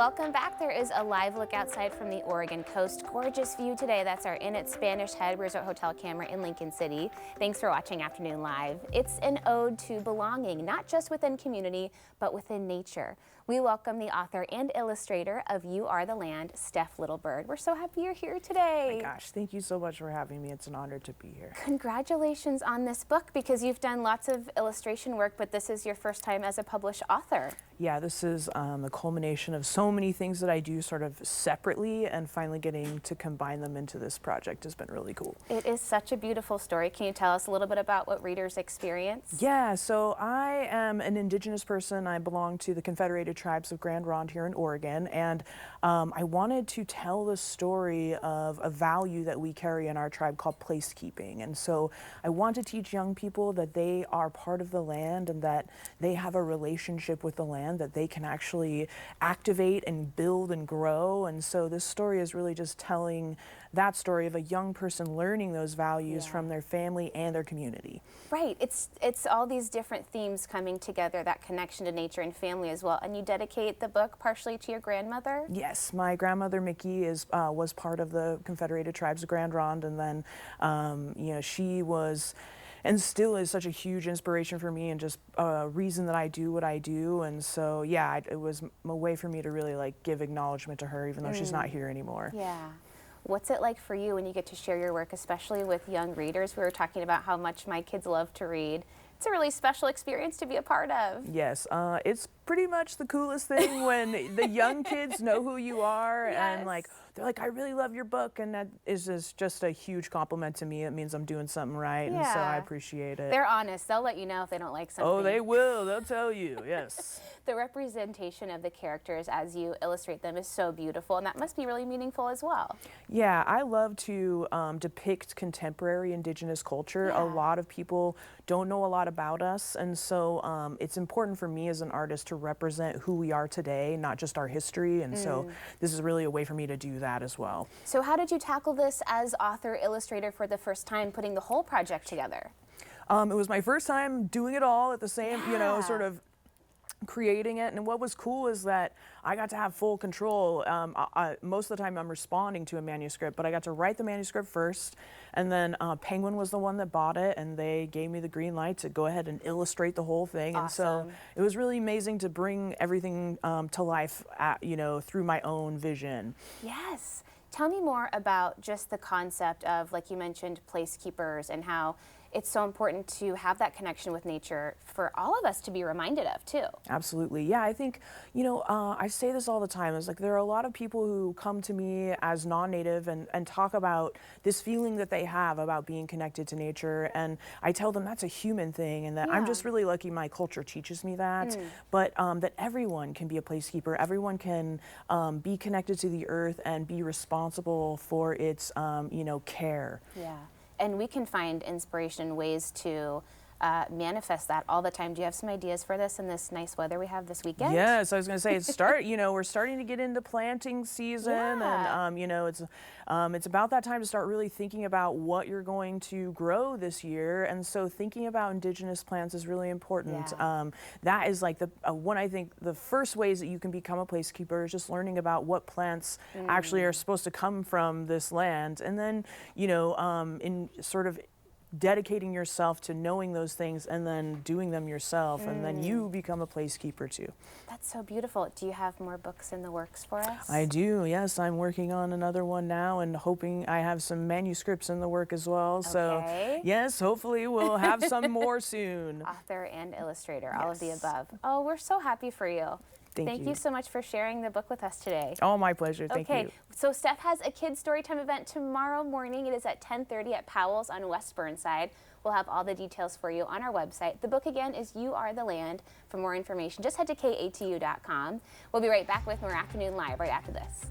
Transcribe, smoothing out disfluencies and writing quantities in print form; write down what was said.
Welcome back. There is a live look outside from the Oregon coast. Gorgeous view today. That's our Inn at Spanish Head Resort Hotel camera in Lincoln City. Thanks for watching Afternoon Live. It's an ode to belonging, not just within community, but within nature. We welcome the author and illustrator of You Are the Land, Steph Littlebird. We're so happy you're here today. Oh my gosh, thank you so much for having me. It's an honor to be here. Congratulations on this book, because you've done lots of illustration work, but this is your first time as a published author. Yeah, this is a culmination of so many things that I do sort of separately, and finally getting to combine them into this project has been really cool. It is such a beautiful story. Can you tell us a little bit about what readers experience? Yeah, so I am an Indigenous person. I belong to the Confederated Tribes of Grand Ronde here in Oregon, and I wanted to tell the story of a value that we carry in our tribe called placekeeping. And so I want to teach young people that they are part of the land and that they have a relationship with the land that they can actually activate and build and grow. And so this story is really just telling that story of a young person learning those values from their family and their community. Right, it's all these different themes coming together, that connection to nature and family as well. And you dedicate the book partially to your grandmother? Yes, my grandmother Mickey was part of the Confederated Tribes of Grand Ronde, and then you know, she was and still is such a huge inspiration for me, and just a reason that I do what I do. And so yeah, it was a way for me to really like give acknowledgement to her, even though she's not here anymore. Yeah. What's it like for you when you get to share your work, especially with young readers? We were talking about how much my kids love to read. It's a really special experience to be a part of. Yes, it's pretty much the coolest thing when the young kids know who you are. And like they're like, I really love your book, and that is just a huge compliment to me. It means I'm doing something right, and so I appreciate it. They're honest. They'll let you know if they don't like something. Oh, they will. They'll tell you, yes. The representation of the characters as you illustrate them is so beautiful, and that must be really meaningful as well. Yeah, I love to depict contemporary Indigenous culture. A lot of people don't know a lot about us, and so it's important for me as an artist to represent who we are today, not just our history. And so this is really a way for me to do that as well. So how did you tackle this as author illustrator for the first time, putting the whole project together? It was my first time doing it all at the same, you know, sort of creating it. And what was cool is that I got to have full control. Most of the time I'm responding to a manuscript, but I got to write the manuscript first, and then Penguin was the one that bought it, and they gave me the green light to go ahead and illustrate the whole thing. And so it was really amazing to bring everything to life, you know, through my own vision. Yes. Tell me more about just the concept of, like you mentioned, placekeepers, and how it's so important to have that connection with nature for all of us to be reminded of too. Absolutely. Yeah, I think, you know, I say this all the time. It's like there are a lot of people who come to me as non-native and talk about this feeling that they have about being connected to nature. And I tell them that's a human thing, and that I'm just really lucky my culture teaches me that. But that everyone can be a placekeeper. Everyone can be connected to the earth and be responsible for its, you know, care. Yeah. And we can find inspiration in ways to manifest that all the time. Do you have some ideas for this in this nice weather we have this weekend? Yes, I was going to say, you know, we're starting to get into planting season, and you know, it's about that time to start really thinking about what you're going to grow this year. And so thinking about indigenous plants is really important. That is like the one, I think the first ways that you can become a placekeeper is just learning about what plants actually are supposed to come from this land, and then, you know, in sort of dedicating yourself to knowing those things and then doing them yourself, and then you become a placekeeper too. That's so beautiful. Do you have more books in the works for us? I do, yes. I'm working on another one now, and hoping I have some manuscripts in the work as well. So yes, hopefully we'll have some more soon. Author and illustrator, all of the above. Oh, we're so happy for you. Thank you so much for sharing the book with us today. Oh, my pleasure. Thank you. Okay, so Steph has a kids' storytime event tomorrow morning. It is at 10:30 at Powell's on West Burnside. We'll have all the details for you on our website. The book again is You Are the Land. For more information, just head to katu.com. We'll be right back with more Afternoon Live right after this.